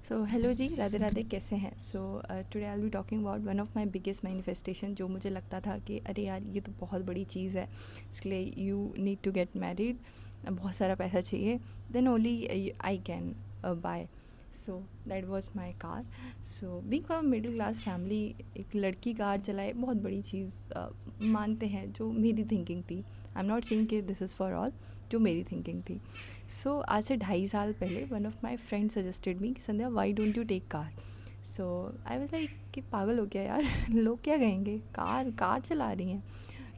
So hello जी, राधे राधे, कैसे हैं? So today I will be talking about one of my biggest manifestation, जो मुझे लगता था कि अरे यार ये तो बहुत बड़ी चीज़ है, इसके लिए you need to get married, बहुत सारा पैसा चाहिए, then only I can buy. So that was my car. So being from middle class family, एक लड़की कार चलाए बहुत बड़ी चीज़ मानते हैं, जो मेरी थिंकिंग थी। आई एम नॉट सेइंग कि दिस इज़ फॉर ऑल, जो मेरी थिंकिंग थी। सो आज से 2.5 साल पहले one of my friend suggested me कि Sandhya why don't you take car. So I was like कि पागल हो गया यार लोग क्या कहेंगे, कार कार चला रही हैं।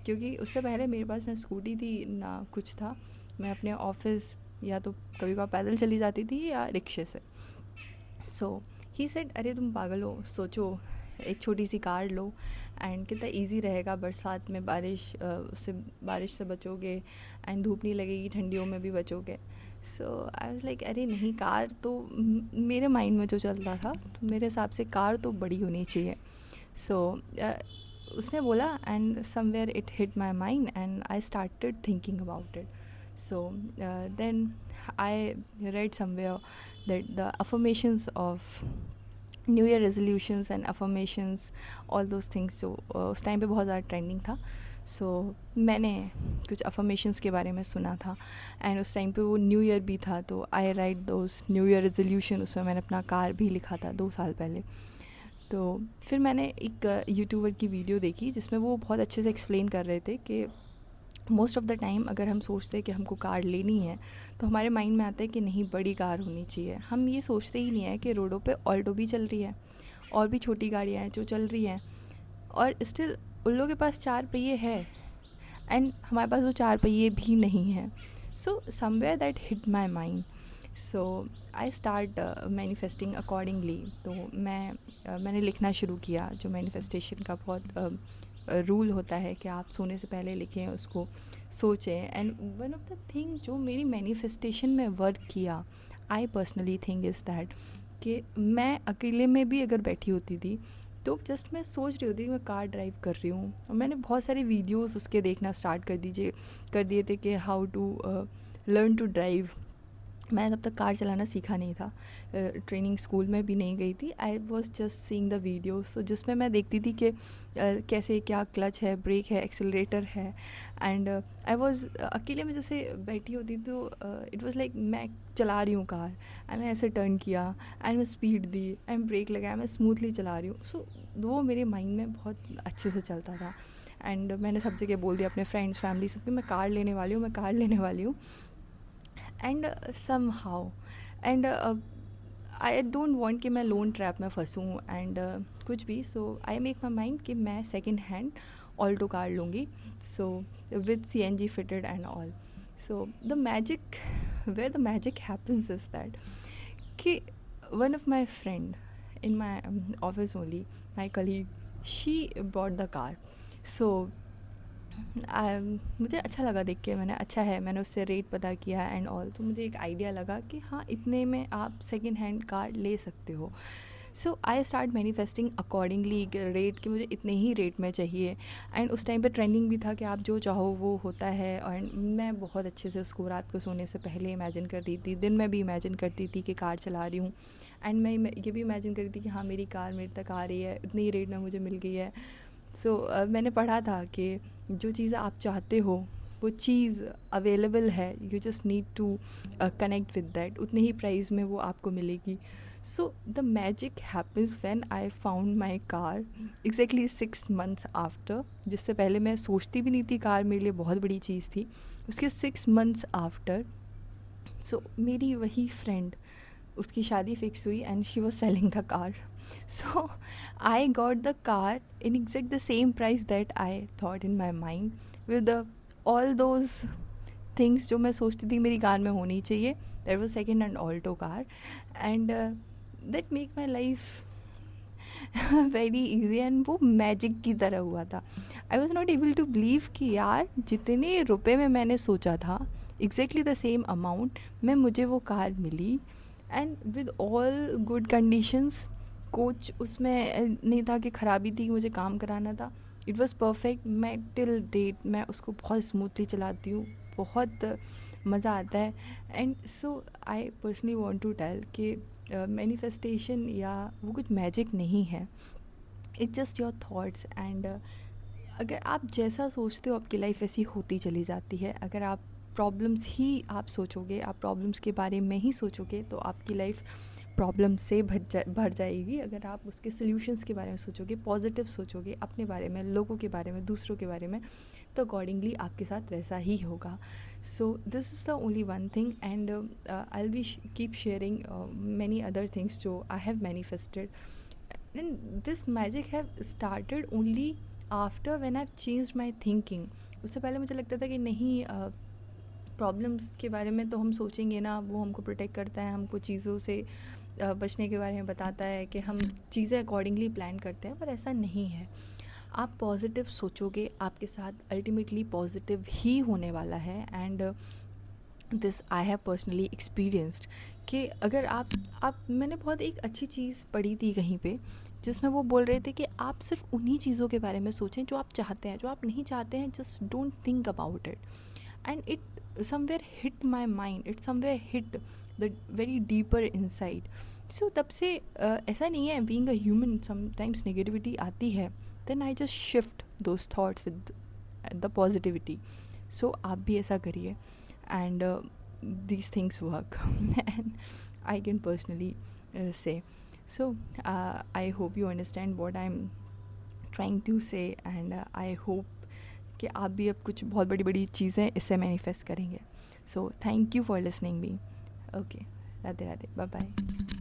क्योंकि उससे पहले मेरे पास ना स्कूटी थी ना कुछ था। मैं अपने ऑफिस या तो कभी कभार पैदल चली जाती थी या रिक्शे से। सो ही सेड अरे तुम पागल हो, सोचो एक छोटी सी कार लो एंड कितना इजी रहेगा, बरसात में उससे बारिश से बचोगे एंड धूप नहीं लगेगी, ठंडियों में भी बचोगे। सो आई वाज लाइक अरे नहीं, कार तो मेरे माइंड में जो चल रहा था, तो मेरे हिसाब से कार तो बड़ी होनी चाहिए। सो उसने बोला and somewhere it hit my mind and I started thinking about it. So then I read somewhere that the affirmations of new year resolutions and affirmations, all those things, जो उस टाइम पे बहुत ज़्यादा ट्रेंडिंग था। सो मैंने कुछ affirmations के बारे में सुना था एंड उस टाइम पे वो न्यू ईयर भी था, तो I write those new year resolution, उसमें मैंने अपना कार भी लिखा था 2 साल पहले। तो फिर मैंने एक यूट्यूबर की वीडियो देखी जिसमें वो बहुत अच्छे से एक्सप्लेन कर रहे थे कि मोस्ट ऑफ़ द टाइम अगर हम सोचते हैं कि हमको कार लेनी है, तो हमारे माइंड में आता है कि नहीं, बड़ी कार होनी चाहिए। हम ये सोचते ही नहीं है कि रोडों पे ऑल्टो भी चल रही है और भी छोटी गाड़ियाँ हैं जो चल रही हैं, और स्टिल उन लोगों के पास 4 पहिए है एंड हमारे पास वो 4 पहिए भी नहीं हैं। So somewhere that hit my mind. So I start manifesting accordingly. तो मैंने लिखना शुरू किया, जो मैनिफेस्टेशन का बहुत रूल होता है कि आप सोने से पहले लिखें, उसको सोचें। And one of the thing जो मेरी मैनिफेस्टेशन में वर्क किया, I personally think is that कि मैं अकेले में भी अगर बैठी होती थी, तो जस्ट मैं सोच रही होती कि मैं कार ड्राइव कर रही हूँ, और मैंने बहुत सारे वीडियोस उसके देखना स्टार्ट कर दिए थे कि how to learn to drive. मैं तब तक कार चलाना सीखा नहीं था, ट्रेनिंग स्कूल में भी नहीं गई थी। I was just seeing the videos, तो जिसमें मैं देखती थी कि कैसे क्या क्लच है, ब्रेक है, एक्सेलरेटर है। एंड आई वॉज अकेले में जैसे बैठी होती, तो इट वॉज़ लाइक मैं चला रही हूँ कार, एंड मैं ऐसे टर्न किया एंड मैं स्पीड दी एंड ब्रेक लगाया, मैं स्मूथली चला रही हूँ। सो वो मेरे माइंड में बहुत अच्छे से चलता था। एंड मैंने सब जगह बोल दिया, अपने फ्रेंड्स, फैमिली, सबके, मैं कार लेने वाली हूँ, मैं कार लेने वाली हूँ। And somehow and I don't want कि मैं लोन ट्रैप में फंसूँ एंड कुछ भी। सो आई मेक माई माइंड कि मैं सेकंड हैंड ऑल्टो कार लूँगी, so with CNG fitted and all. So the magic, where the magic happens is that कि one of my friend in my office only, my colleague, she bought the car. So मुझे अच्छा लगा देख के, अच्छा है, मैंने उससे रेट पता किया एंड ऑल, तो मुझे एक आइडिया लगा कि हाँ, इतने में आप सेकंड हैंड कार ले सकते हो। So I start manifesting accordingly rate, कि मुझे इतने ही रेट में चाहिए। एंड उस टाइम पे ट्रेंडिंग भी था कि आप जो चाहो वो होता है, और मैं बहुत अच्छे से उसको रात को सोने से पहले इमेजिन कर रही थी, दिन में भी इमेजिन करती थी कि कार चला रही हूँ। एंड मैं ये भी इमेजिन कर रही थी कि हाँ, मेरी कार मेरे तक आ रही है, इतनी ही रेट में मुझे मिल गई है। सो मैंने पढ़ा था कि जो चीज़ आप चाहते हो वो चीज़ अवेलेबल है, you just need to connect with that, उतने ही प्राइस में वो आपको मिलेगी। So the magic happens when I found my car exactly 6 months after, जिससे पहले मैं सोचती भी नहीं थी, कार मेरे लिए बहुत बड़ी चीज़ थी। उसके 6 months आफ्टर, सो मेरी वही फ्रेंड, उसकी शादी फिक्स हुई and she was selling the car. So I got the car in exact the same price that I thought in my mind, with all those things जो मैं सोचती थी मेरी कार में होनी चाहिए। That was second hand Alto car, and that make my life very easy, and वो magic की तरह हुआ था। I was not able to believe कि यार, जितने रुपए में मैंने सोचा था, एग्जैक्टली द सेम अमाउंट में मुझे वो कार मिली, and with all good conditions. कोच उसमें नहीं था कि ख़राबी थी, मुझे काम कराना था। It was perfect. मैं टिल डेट मैं उसको बहुत स्मूथली चलाती हूँ, बहुत मज़ा आता है। And so I personally want to tell कि मैनिफेस्टेशन या वो कुछ मैजिक नहीं है, it's just your thoughts. And अगर आप जैसा सोचते हो आपकी लाइफ वैसी होती चली जाती है। अगर आप प्रॉब्लम्स ही आप सोचोगे, आप प्रॉब्लम्स के बारे में ही सोचोगे, तो आपकी लाइफ प्रॉब्लम से भर जाएगी। अगर आप उसके सल्यूशंस के बारे में सोचोगे, पॉजिटिव सोचोगे अपने बारे में, लोगों के बारे में, दूसरों के बारे में, तो अकॉर्डिंगली आपके साथ वैसा ही होगा। So this is the only one thing. And I will be keep sharing many other things जो I have manifested. And this magic have started only after when I have changed my thinking. उससे पहले मुझे लगता था कि नहीं, problems के बारे में तो हम सोचेंगे ना, वो हमको प्रोटेक्ट करता है, हमको चीज़ों से बचने के बारे में बताता है कि हम चीज़ें अकॉर्डिंगली प्लान करते हैं, पर ऐसा नहीं है। आप पॉजिटिव सोचोगे, आपके साथ अल्टीमेटली पॉजिटिव ही होने वाला है। And this I have personally experienced कि अगर आप मैंने बहुत एक अच्छी चीज़ पढ़ी थी कहीं पे, जिसमें वो बोल रहे थे कि आप सिर्फ उन्हीं चीज़ों के बारे में सोचें जो आप चाहते हैं। जो आप नहीं चाहते हैं, just don't think about it. And it somewhere hit my mind, it somewhere hit the very deeper inside. So तब से ऐसा नहीं है, being a human sometimes negativity आती है, then I just shift those thoughts with the positivity. So आप भी ऐसा करिए, and these things work and I can personally say. So I hope you understand what I'm trying to say, and I hope कि आप भी अब कुछ बहुत बड़ी बड़ी चीज़ें इससे मैनिफेस्ट करेंगे। So thank you for listening me. Okay, Radhe Radhe, bye bye.